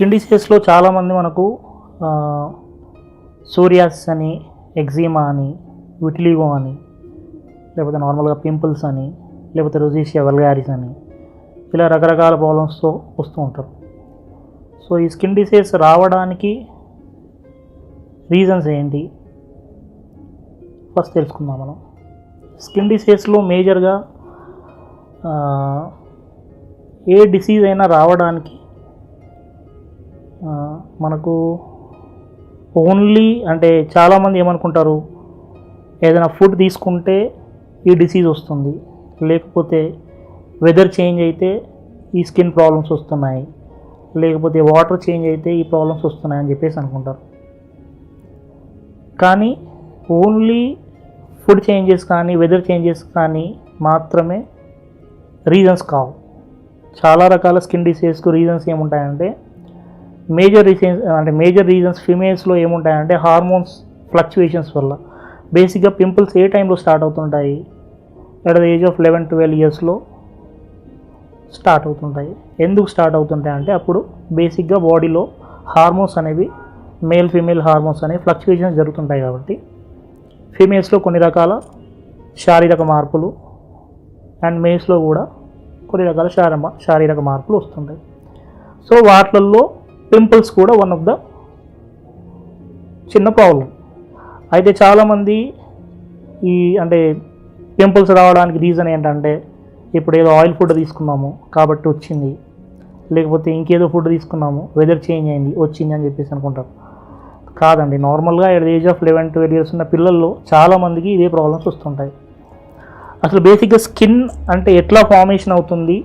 Skin డిసీజెస్లో చాలామంది మనకు psoriasis అని, ఎగ్జిమా అని, విటిలిగో అని, లేకపోతే నార్మల్గా పింపుల్స్ అని, లేకపోతే రోజీషియా వల్గారిస్ అని, ఇలా రకరకాల ప్రాబ్లమ్స్తో వస్తూ ఉంటారు. సో ఈ స్కిన్ డిసీజెస్ రావడానికి రీజన్స్ ఏంటి ఫస్ట్ తెలుసుకుందాం మనం. స్కిన్ డిసీజెస్లో మేజర్గా ఏ డిసీజ్ అయినా రావడానికి మనకు ఓన్లీ అంటే చాలామంది ఏమనుకుంటారు, ఏదైనా ఫుడ్ తీసుకుంటే ఈ డిసీజ్ వస్తుంది, లేకపోతే వెదర్ చేంజ్ అయితే ఈ స్కిన్ ప్రాబ్లమ్స్ వస్తున్నాయి, లేకపోతే వాటర్ చేంజ్ అయితే ఈ ప్రాబ్లమ్స్ వస్తున్నాయి అని చెప్పేసి అనుకుంటారు. కానీ ఓన్లీ ఫుడ్ చేంజెస్ కానీ వెదర్ చేంజెస్ కానీ మాత్రమే రీజన్స్ కావు. చాలా రకాల స్కిన్ డిసీజెస్కు రీజన్స్ ఏముంటాయంటే మేజర్ రీజన్స్ ఫీమేల్స్లో ఏముంటాయంటే హార్మోన్స్ ఫ్లక్చుయేషన్స్ వల్ల. బేసిక్గా పింపుల్స్ ఏ టైంలో స్టార్ట్ అవుతుంటాయి, అట్ ద ఏజ్ ఆఫ్ 11-12 ఇయర్స్లో స్టార్ట్ అవుతుంటాయి. ఎందుకు స్టార్ట్ అవుతుంటాయి అంటే అప్పుడు బేసిక్గా బాడీలో హార్మోన్స్ అనేవి మేల్ ఫీమేల్ హార్మోన్స్ అనేవి ఫ్లక్చుయేషన్స్ జరుగుతుంటాయి. కాబట్టి ఫీమేల్స్లో కొన్ని రకాల శారీరక మార్పులు అండ్ మేల్స్లో కూడా కొన్ని రకాల శారీరక మార్పులు వస్తుంటాయి. సో వాటిల్లో పింపుల్స్ కూడా వన్ ఆఫ్ ద చిన్న ప్రాబ్లం. అయితే చాలామంది పింపుల్స్ రావడానికి రీజన్ ఏంటంటే ఇప్పుడు ఏదో ఆయిల్ ఫుడ్ తీసుకున్నాము కాబట్టి వచ్చింది, లేకపోతే ఇంకేదో ఫుడ్ తీసుకున్నాము వెదర్ చేంజ్ అయింది వచ్చింది అని చెప్పేసి అనుకుంటారు. కాదండి, నార్మల్గా at the age of 11-12 years ఉన్న పిల్లల్లో చాలామందికి ఇదే ప్రాబ్లమ్స్ వస్తుంటాయి. అసలు బేసిక్గా స్కిన్ అంటే ఎట్లా ఫార్మేషన్ అవుతుంది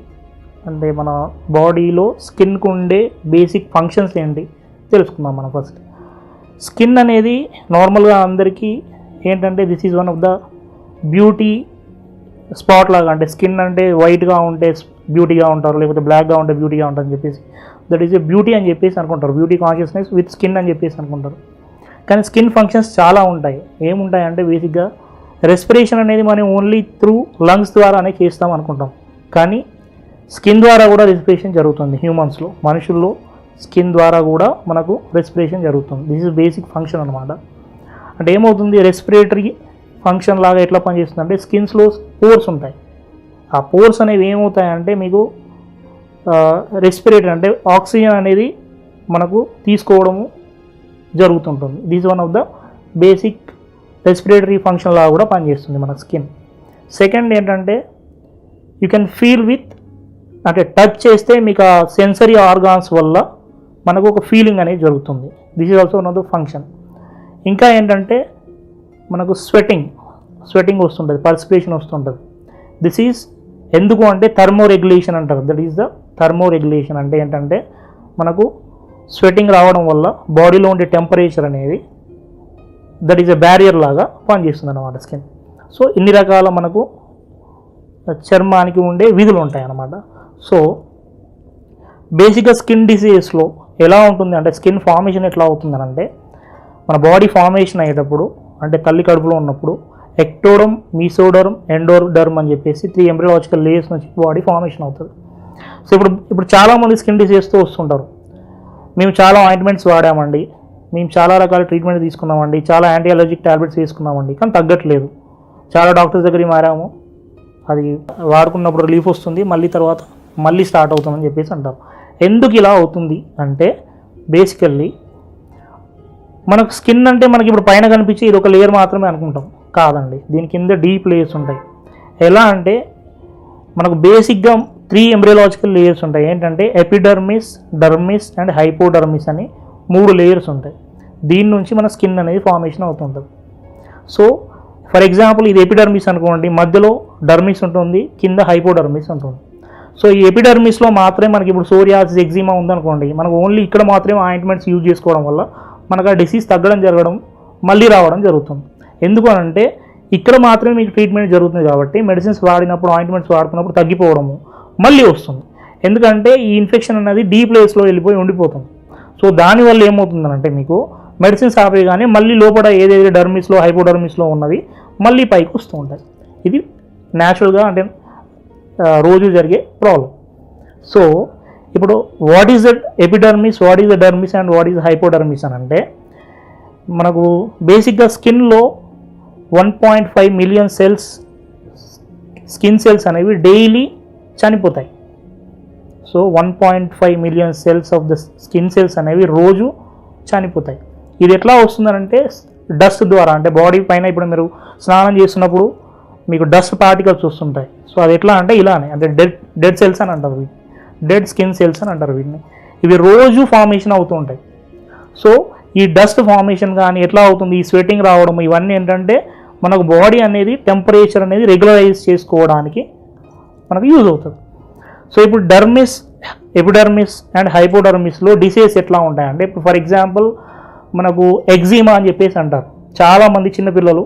అంటే మన బాడీలో స్కిన్కు ఉండే బేసిక్ ఫంక్షన్స్ ఏంటి తెలుసుకుందాం మనం ఫస్ట్. స్కిన్ అనేది నార్మల్గా అందరికీ ఏంటంటే this is one of the beauty spot లాగా. అంటే స్కిన్ అంటే వైట్గా ఉంటే బ్యూటీగా ఉంటారు, లేకపోతే బ్లాక్గా ఉంటే బ్యూటీగా ఉంటారు అని చెప్పేసి దట్ ఈజ్ ఏ బ్యూటీ అని చెప్పేసి అనుకుంటారు. బ్యూటీ కాన్షియస్నెస్ విత్ స్కిన్ అని చెప్పేసి అనుకుంటారు. కానీ స్కిన్ ఫంక్షన్స్ చాలా ఉంటాయి. ఏముంటాయి అంటే బేసిక్గా రెస్పిరేషన్ అనేది మనం ఓన్లీ త్రూ లంగ్స్ ద్వారానే చేస్తాం అనుకుంటాం, కానీ స్కిన్ ద్వారా కూడా రెస్పిరేషన్ జరుగుతుంది. హ్యూమన్స్లో, మనుషుల్లో స్కిన్ ద్వారా కూడా మనకు రెస్పిరేషన్ జరుగుతుంది. దిస్ ఇస్ బేసిక్ ఫంక్షన్ అనమాట. అంటే ఏమవుతుంది, రెస్పిరేటరీ ఫంక్షన్ లాగా ఎట్లా పనిచేస్తుంది అంటే స్కిన్స్లో పోర్స్ ఉంటాయి. ఆ పోర్స్ అనేవి ఏమవుతాయంటే మీకు రెస్పిరేటర్ అంటే ఆక్సిజన్ అనేది మనకు తీసుకోవడము జరుగుతుంటుంది. This one of the basic respiratory function లాగా కూడా పనిచేస్తుంది మన స్కిన్. సెకండ్ ఏంటంటే యూ కెన్ ఫీల్ విత్ అంటే టచ్ చేస్తే మీకు ఆ సెన్సరీ ఆర్గాన్స్ వల్ల మనకు ఒక ఫీలింగ్ అనేది జరుగుతుంది. This is also one of the function. ఇంకా ఏంటంటే మనకు స్వెటింగ్ వస్తుంటుంది, పర్స్పిరేషన్ వస్తుంటుంది. దిస్ ఈజ్ ఎందుకు అంటే థర్మో రెగ్యులేషన్ అంటారు. That is the thermo regulation అంటే ఏంటంటే మనకు స్వెటింగ్ రావడం వల్ల బాడీలో ఉండే టెంపరేచర్ అనేది దట్ ఈజ్ ఎ బ్యారియర్ లాగా పనిచేస్తుంది అన్నమాట స్కిన్. సో ఇన్ని రకాల మనకు చర్మానికి ఉండే విధులు ఉంటాయి అన్నమాట. సో బేసిక్గా స్కిన్ డిసీజెస్లో ఎలా ఉంటుంది అంటే స్కిన్ ఫార్మేషన్ ఎట్లా అవుతుందని అంటే మన బాడీ ఫార్మేషన్ అయ్యేటప్పుడు అంటే తల్లి కడుపులో ఉన్నప్పుడు ఎక్టోడర్మ్, మీసోడర్మ్, ఎండోడర్మ్ అని చెప్పేసి 3 ఎంబ్రియాలజికల్ లేయర్స్ నుంచి బాడీ ఫార్మేషన్ అవుతుంది. సో ఇప్పుడు చాలామంది స్కిన్ డిసీజెస్తో వస్తుంటారు. మేము చాలా ఆయింట్మెంట్స్ వాడామండి, మేము చాలా రకాల ట్రీట్మెంట్ తీసుకున్నామండి, చాలా యాంటీ అలర్జిక్ ట్యాబ్లెట్స్ వేసుకున్నామండి, కానీ తగ్గట్లేదు. చాలా డాక్టర్స్ దగ్గరికి మారాము, అది వాడుకున్నప్పుడు రిలీఫ్ వస్తుంది, మళ్ళీ స్టార్ట్ అవుతుందని చెప్పేసి అంటారు. ఎందుకు ఇలా అవుతుంది అంటే బేసికల్లీ మనకు స్కిన్ అంటే మనకి ఇప్పుడు పైన కనిపించే ఇది ఒక లేయర్ మాత్రమే అనుకుంటాం. కాదండి, దీని కింద డీప్ లేయర్స్ ఉంటాయి. ఎలా అంటే మనకు బేసిక్గా 3 ఎంబ్రియాలజికల్ లేయర్స్ ఉంటాయి. ఏంటంటే ఎపిడర్మిస్, డర్మిస్ అండ్ హైపోడర్మిస్ అని 3 లేయర్స్ ఉంటాయి. దీని నుంచి మన స్కిన్ అనేది ఫార్మేషన్ అవుతుంటుంది. సో ఫర్ ఎగ్జాంపుల్ ఇది ఎపిడర్మిస్ అనుకోండి, మధ్యలో డర్మిస్ ఉంటుంది, కింద హైపోడర్మిస్ ఉంటుంది. సో ఈ ఎపిడర్మిస్లో మాత్రమే మనకి ఇప్పుడు సోరియాసిస్, ఎగ్జిమా ఉందనుకోండి, మనకు ఓన్లీ ఇక్కడ మాత్రమే ఆయింట్మెంట్స్ యూజ్ చేసుకోవడం వల్ల మనకు ఆ డిసీజ్ జరగడం మళ్ళీ రావడం జరుగుతుంది. ఎందుకు అనంటే ఇక్కడ మాత్రమే మీకు ట్రీట్మెంట్ జరుగుతుంది కాబట్టి మెడిసిన్స్ వాడినప్పుడు, ఆయింట్మెంట్స్ వాడుకున్నప్పుడు తగ్గిపోవడము మళ్ళీ వస్తుంది. ఎందుకంటే ఈ ఇన్ఫెక్షన్ అనేది డీప్ ప్లేస్లో వెళ్ళిపోయి ఉండిపోతుంది. సో దానివల్ల ఏమవుతుందనంటే మీకు మెడిసిన్స్ ఆపేయగానే మళ్ళీ లోపల ఏదైతే డర్మిస్లో, హైపోడర్మిస్లో ఉన్నవి మళ్ళీ పైకి వస్తూ ఉంటాయి. ఇది న్యాచురల్గా అంటే రోజు జరిగే ప్రాబ్లం. సో ఇప్పుడు what is the epidermis, what is the dermis and what is hypodermis అని అంటే, మనకు బేసిక్గా స్కిన్లో 1.5 మిలియన్ సెల్స్, స్కిన్ సెల్స్ అనేవి డైలీ చనిపోతాయి. So 1.5 million cells of the skin cells అనేవి రోజు చనిపోతాయి. ఇది ఎట్లా వస్తుందనంటే డస్ట్ ద్వారా, అంటే బాడీ పైన ఇప్పుడు మీరు స్నానం చేస్తున్నప్పుడు మీకు డస్ట్ పార్టికల్స్ వస్తుంటాయి. సో అది ఎట్లా అంటే ఇలానే, అంటే డెడ్ సెల్స్ అని అంటారు వీటిని, డెడ్ స్కిన్ సెల్స్ అని అంటారు వీటిని. ఇవి రోజు ఫార్మేషన్ అవుతూ ఉంటాయి. సో ఈ డస్ట్ ఫార్మేషన్ కానీ ఎట్లా అవుతుంది, ఈ స్వెట్టింగ్ రావడం, ఇవన్నీ ఏంటంటే మనకు బాడీ అనేది టెంపరేచర్ అనేది రెగ్యులరైజ్ చేసుకోవడానికి మనకు యూజ్ అవుతుంది. సో ఇప్పుడు డర్మిస్, ఎపిడర్మిస్ అండ్ హైపోడర్మిస్లో డిసీజెస్ ఎట్లా ఉంటాయంటే, ఇప్పుడు ఫర్ ఎగ్జాంపుల్ మనకు ఎగ్జిమా అని చెప్పేసి అంటారు. చాలామంది చిన్నపిల్లలు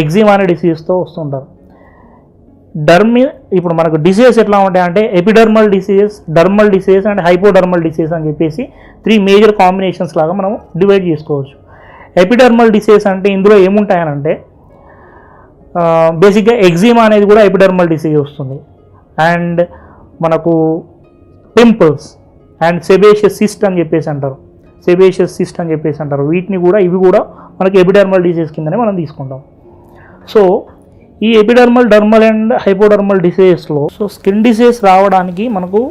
ఎగ్జిమా అనే డిసీజ్తో వస్తుంటారు. ఇప్పుడు మనకు డిసీజెస్ ఎట్లా ఉంటాయంటే epidermal diseases, dermal diseases and hypodermal disease అని చెప్పేసి 3 మేజర్ కాంబినేషన్స్ లాగా మనం డివైడ్ చేసుకోవచ్చు. ఎపిడర్మల్ డిసీజెస్ అంటే ఇందులో ఏముంటాయనంటే బేసిక్గా ఎగ్జిమా అనేది కూడా ఎపిడర్మల్ డిసీజ్ వస్తుంది. అండ్ మనకు పింపుల్స్ అండ్ సెబేషియస్ సిస్ట్ అని చెప్పేసి అంటారు, సెబేషియస్ సిస్ట్ అని చెప్పేసి అంటారు. వీటిని కూడా, ఇవి కూడా మనకి ఎపిడర్మల్ డిసీజ్ కిందనే మనం తీసుకుంటాం. సో ఈ ఎపిడర్మల్, డర్మల్ అండ్ హైపోడర్మల్ డిసీజెస్లో సో స్కిన్ డిసీజ్ రావడానికి మనకు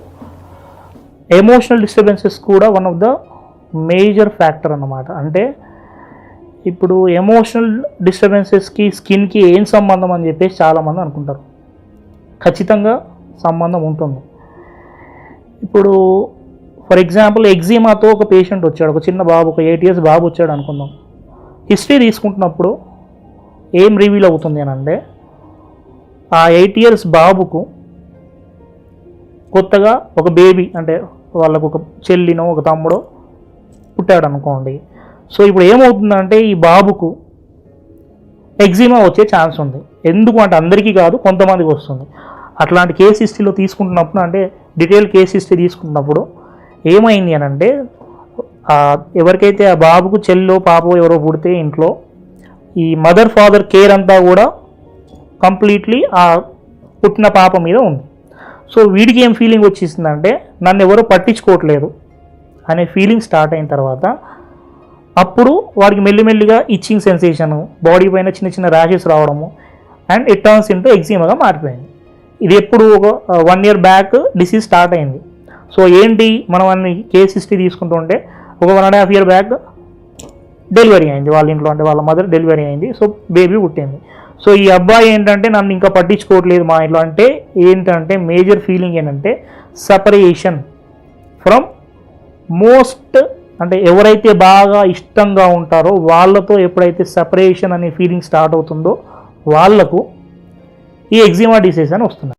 ఎమోషనల్ డిస్టర్బెన్సెస్ కూడా one of the major factor అన్నమాట. అంటే ఇప్పుడు ఎమోషనల్ డిస్టర్బెన్సెస్కి స్కిన్కి ఏం సంబంధం అని చెప్పేసి చాలామంది అనుకుంటారు. ఖచ్చితంగా సంబంధం ఉంటుంది. ఇప్పుడు ఫర్ ఎగ్జాంపుల్ ఎగ్జిమాతో ఒక పేషెంట్ వచ్చాడు, ఒక చిన్న బాబు, ఒక 8 years బాబు వచ్చాడు అనుకుందాం. హిస్టరీ తీసుకుంటున్నప్పుడు ఏం రివీల్ అవుతుంది అని అంటే, ఆ 8 years బాబుకు కొత్తగా ఒక బేబీ, అంటే వాళ్ళకు ఒక చెల్లినో ఒక తమ్ముడో పుట్టాడు అనుకోండి. సో ఇప్పుడు ఏమవుతుందంటే ఈ బాబుకు ఎగ్జిమా వచ్చే ఛాన్స్ ఉంది. ఎందుకు అంటే అందరికీ కాదు, కొంతమందికి వస్తుంది. అట్లాంటి కేస్ హిస్టరీలో తీసుకుంటున్నప్పుడు, అంటే డీటెయిల్ కేస్ హిస్టరీ తీసుకుంటున్నప్పుడు ఏమైంది అని అంటే, ఎవరికైతే ఆ బాబుకు చెల్లో పాపో ఎవరో పుడితే ఇంట్లో ఈ మదర్ ఫాదర్ కేర్ అంతా కూడా కంప్లీట్లీ ఆ పుట్టిన పాప మీద ఉంది. సో వీడికి ఏం ఫీలింగ్ వచ్చేసిందంటే, నన్ను ఎవరో పట్టించుకోవట్లేదు అనే ఫీలింగ్ స్టార్ట్ అయిన తర్వాత అప్పుడు వాడికి మెల్లిమెల్లిగా ఇచ్చింగ్ సెన్సేషను, బాడీ పైన చిన్న చిన్న ర్యాషెస్ రావడము, అండ్ ఇట్ టర్న్స్ ఇంటూ ఎగ్జిమాగా మారిపోయింది. ఇది ఎప్పుడు ఒక 1 year బ్యాక్ డిసీజ్ స్టార్ట్ అయింది. సో ఏంటి, మనం అన్ని కేస్ హిస్టరీ తీసుకుంటుంటే ఒక 1.5 year బ్యాక్ డెలివరీ అయింది వాళ్ళ ఇంట్లో, అంటే వాళ్ళ మదర్ డెలివరీ అయింది. సో బేబీ పుట్టింది. సో ఈ అబ్బాయి ఏంటంటే నన్ను ఇంకా పట్టించుకోవట్లేదు మా ఇంట్లో, అంటే ఏంటంటే మేజర్ ఫీలింగ్ ఏంటంటే సపరేషన్ ఫ్రమ్ మోస్ట్, అంటే ఎవరైతే బాగా ఇష్టంగా ఉంటారో వాళ్ళతో ఎప్పుడైతే సపరేషన్ అనే ఫీలింగ్ స్టార్ట్ అవుతుందో వాళ్ళకు ఈ ఎగ్జిమా డిసీజ్ అని వస్తుంది.